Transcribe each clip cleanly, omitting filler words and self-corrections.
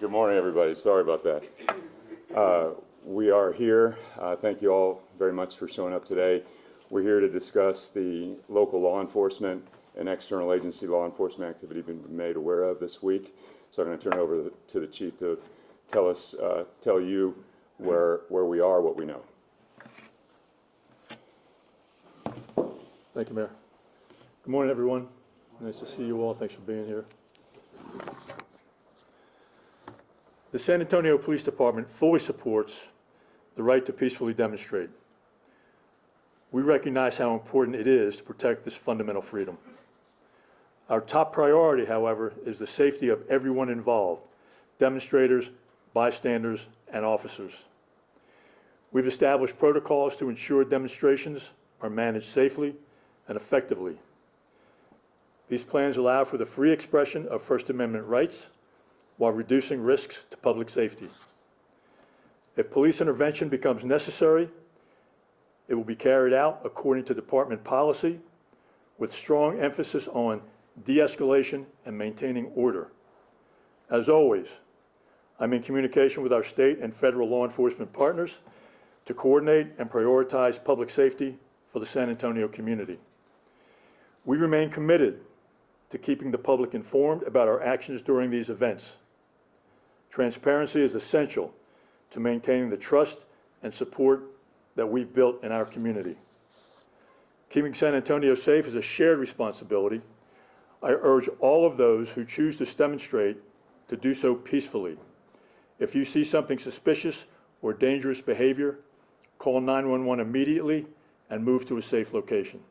Good morning, everybody. Sorry about that. We are here. Thank you all very much for showing up today. We're here to discuss the local law enforcement and external agency law enforcement activity we've been made aware of this week. So I'm going to turn it over to the chief to tell you where we are, what we know. Thank you, Mayor. Good morning, everyone. Nice to see you all. Thanks for being here. The San Antonio Police Department fully supports the right to peacefully demonstrate. We recognize how important it is to protect this fundamental freedom. Our top priority, however, is the safety of everyone involved, demonstrators, bystanders, and officers. We've established protocols to ensure demonstrations are managed safely and effectively. These plans allow for the free expression of First Amendment rights while reducing risks to public safety. If police intervention becomes necessary, it will be carried out according to department policy with strong emphasis on de-escalation and maintaining order. As always, I'm in communication with our state and federal law enforcement partners to coordinate and prioritize public safety for the San Antonio community. We remain committed to keeping the public informed about our actions during these events. Transparency is essential to maintaining the trust and support that we've built in our community. Keeping San Antonio safe is a shared responsibility. I urge all of those who choose to demonstrate to do so peacefully. If you see something suspicious or dangerous behavior, call 911 immediately and move to a safe location.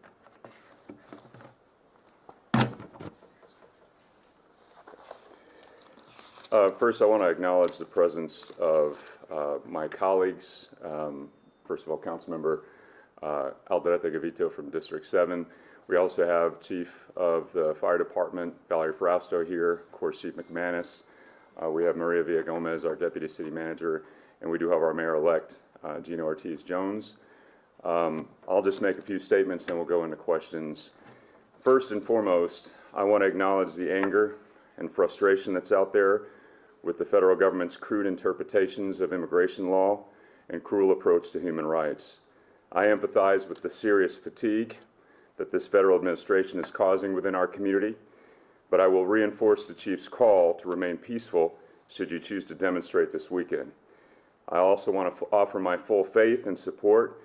First, I want to acknowledge the presence of my colleagues. First of all, Councilmember Alderete Gavito from District 7. We also have Chief of the Fire Department, Valerie Frausto here, of course, Chief McManus. We have Maria Villagomez, our Deputy City Manager, and we do have our Mayor-elect, Gino Ortiz-Jones. I'll just make a few statements, and we'll go into questions. First and foremost, I want to acknowledge the anger and frustration that's out there with the federal government's crude interpretations of immigration law and cruel approach to human rights. I empathize with the serious fatigue that this federal administration is causing within our community, but I will reinforce the chief's call to remain peaceful should you choose to demonstrate this weekend. I also want to offer my full faith and support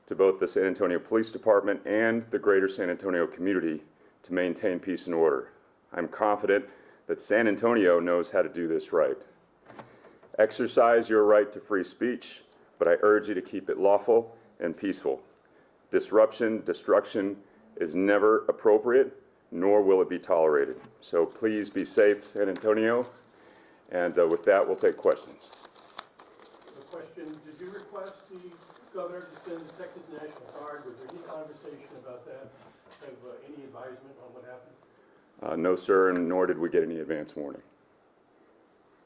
to both the San Antonio Police Department and the greater San Antonio community to maintain peace and order. I'm confident that San Antonio knows how to do this right. Exercise your right to free speech, but I urge you to keep it lawful and peaceful. Disruption, destruction is never appropriate, nor will it be tolerated. So please be safe, San Antonio. And with that, we'll take questions. A question, did you request the governor to send the Texas National Guard? Was there any conversation about that? Have any advisement on what happened? No, sir, and nor did we get any advance warning.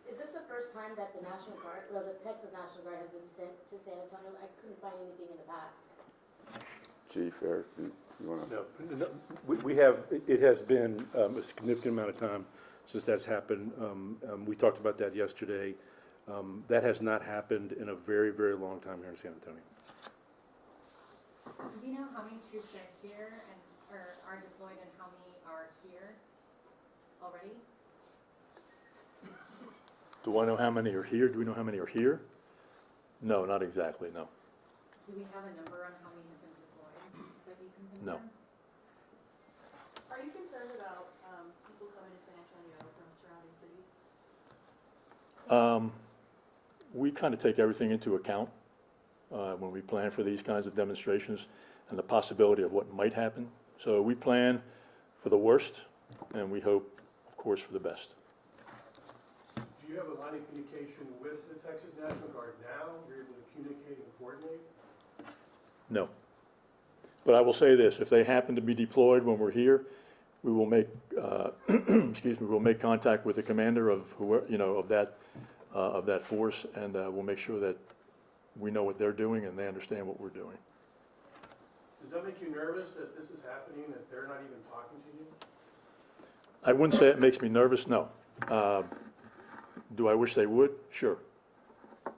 Is this the first time that the National Guard, well, the Texas National Guard has been sent to San Antonio? I couldn't find anything in the past. Chief, Eric, you want to? No, we have, it has been a significant amount of time since that's happened. We talked about that yesterday. That has not happened in a very, very long time here in San Antonio. Do we know how many troops are here and are deployed and how many are here already? Do I know how many are here? Do we know how many are here? No, not exactly, no. Do we have a number on how many have been deployed that you can confirm? No. Are you concerned about people coming to San Antonio from surrounding cities? We kind of take everything into account when we plan for these kinds of demonstrations and the possibility of what might happen. So we plan for the worst, and we hope, of course, for the best. Do you have a line of communication with the Texas National Guard now? You're able to communicate and coordinate? No. But I will say this, if they happen to be deployed when we're here, we will make, excuse me, we'll make contact with the commander of whoever, of that force, and we'll make sure that we know what they're doing and they understand what we're doing. Does that make you nervous that this is happening, that they're not even talking to you? I wouldn't say it makes me nervous, no. Do I wish they would? Sure. Have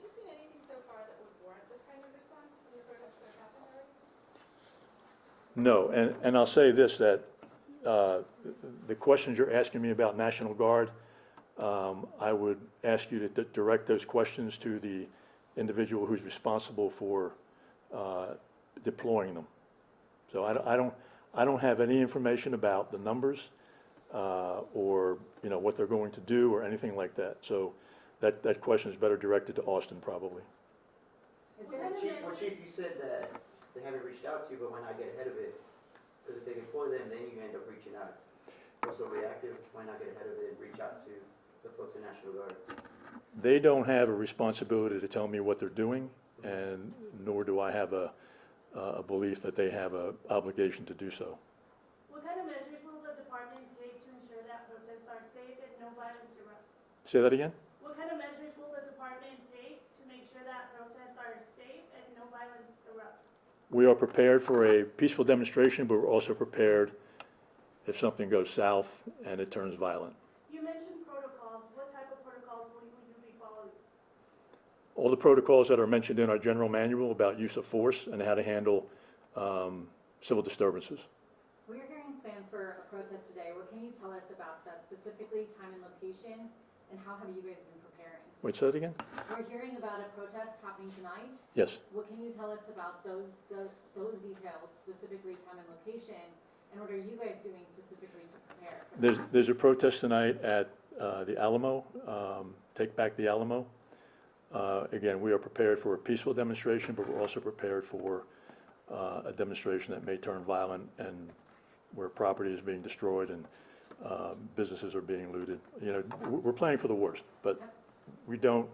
you seen anything so far that would warrant this kind of response from the protests that have happened already? No, and I'll say this, that the questions you're asking me about National Guard, I would ask you to direct those questions to the individual who's responsible for deploying them. So I don't have any information about the numbers or what they're going to do or anything like that. So that question is better directed to Austin probably. Is there Well, Chief, you said that they haven't reached out to you, but why not get ahead of it? Because if they deploy them, then you end up reaching out. Also reactive, why not get ahead of it and reach out to the folks in National Guard? They don't have a responsibility to tell me what they're doing, and nor do I have a belief that they have an obligation to do so. What kind of measures will the department take to ensure that protests are safe and no violence erupts? Say that again? What kind of measures will the department take to make sure that protests are safe and no violence erupts? We are prepared for a peaceful demonstration, but we're also prepared if something goes south and it turns violent. You mentioned protocols. What type of protocols will you be following? All the protocols that are mentioned in our general manual about use of force and how to handle civil disturbances. We're hearing plans for a protest today. What can you tell us about that specifically, time and location, and how have you guys been preparing? Wait, say that again? We're hearing about a protest happening tonight. Yes. What can you tell us about those details, specifically time and location, and what are you guys doing specifically to prepare? There's a protest tonight at the Alamo, Take Back the Alamo. Again, we are prepared for a peaceful demonstration, but we're also prepared for a demonstration that may turn violent and where property is being destroyed and businesses are being looted. We're planning for the worst, but we don't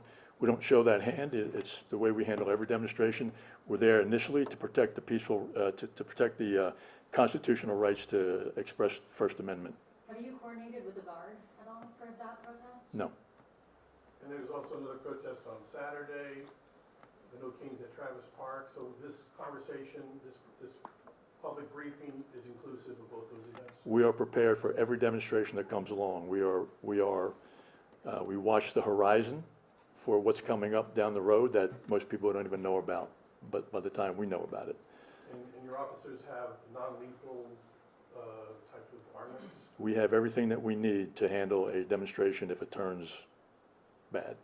show that hand. It's the way we handle every demonstration. We're there initially to protect the peaceful, to protect the constitutional rights to express First Amendment. Have you coordinated with the Guard at all for that protest? No. And there's also another protest on Saturday, the No Kings at Travis Park. So this conversation, this public briefing is inclusive of both those events. We are prepared for every demonstration that comes along. We watch the horizon for what's coming up down the road that most people don't even know about, but by the time we know about it. And your officers have non-lethal type of armaments? We have everything that we need to handle a demonstration if it turns bad.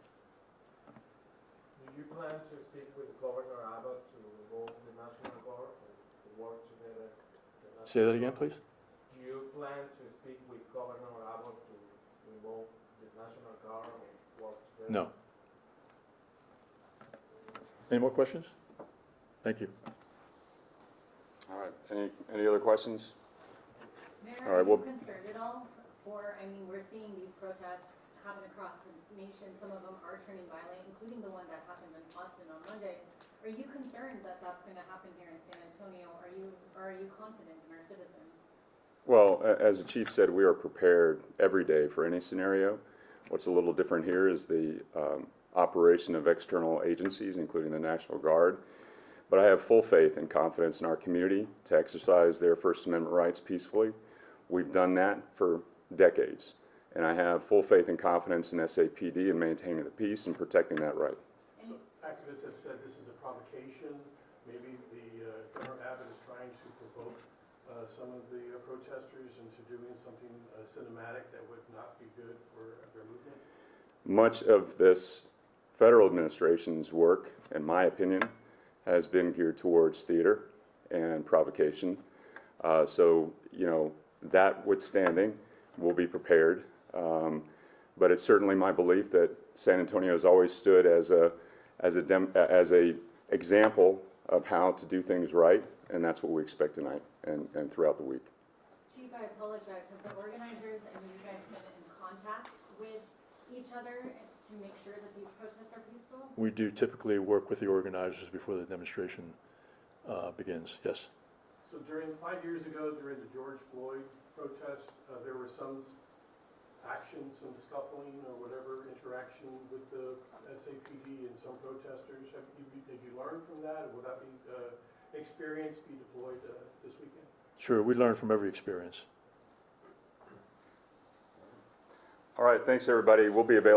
Do you plan to speak with Governor Abbott to involve the National Guard and to work together? Say that again, please? Do you plan to speak with Governor Abbott to involve the National Guard and work together? No. Any more questions? Thank you. All right, any other questions? Mayor, All right, are you well- concerned at all we're seeing these protests happen across the nation. Some of them are turning violent, including the one that happened in Austin on Monday. Are you concerned that that's going to happen here in San Antonio? Are you confident in our citizens? Well, as the chief said, we are prepared every day for any scenario. What's a little different here is the operation of external agencies, including the National Guard. But I have full faith and confidence in our community to exercise their First Amendment rights peacefully. We've done that for decades. And I have full faith and confidence in SAPD in maintaining the peace and protecting that right. So activists have said this is a provocation. Maybe the Governor Abbott is trying to provoke some of the protesters into doing something cinematic that would not be good for their movement. Much of this federal administration's work, in my opinion, has been geared towards theater and provocation. So, that witstanding, we'll be prepared. But it's certainly my belief that San Antonio has always stood as a example of how to do things right, and that's what we expect tonight and throughout the week. Chief, I apologize. Have the organizers and you guys been in contact with each other to make sure that these protests are peaceful? We do typically work with the organizers before the demonstration begins, yes. So 5 years ago, during the George Floyd protest, there were some action, some scuffling or whatever interaction with the SAPD and some protesters. Did you learn from that? Or will that experience be deployed this weekend? Sure, we learn from every experience. All right, thanks, everybody. We'll be available.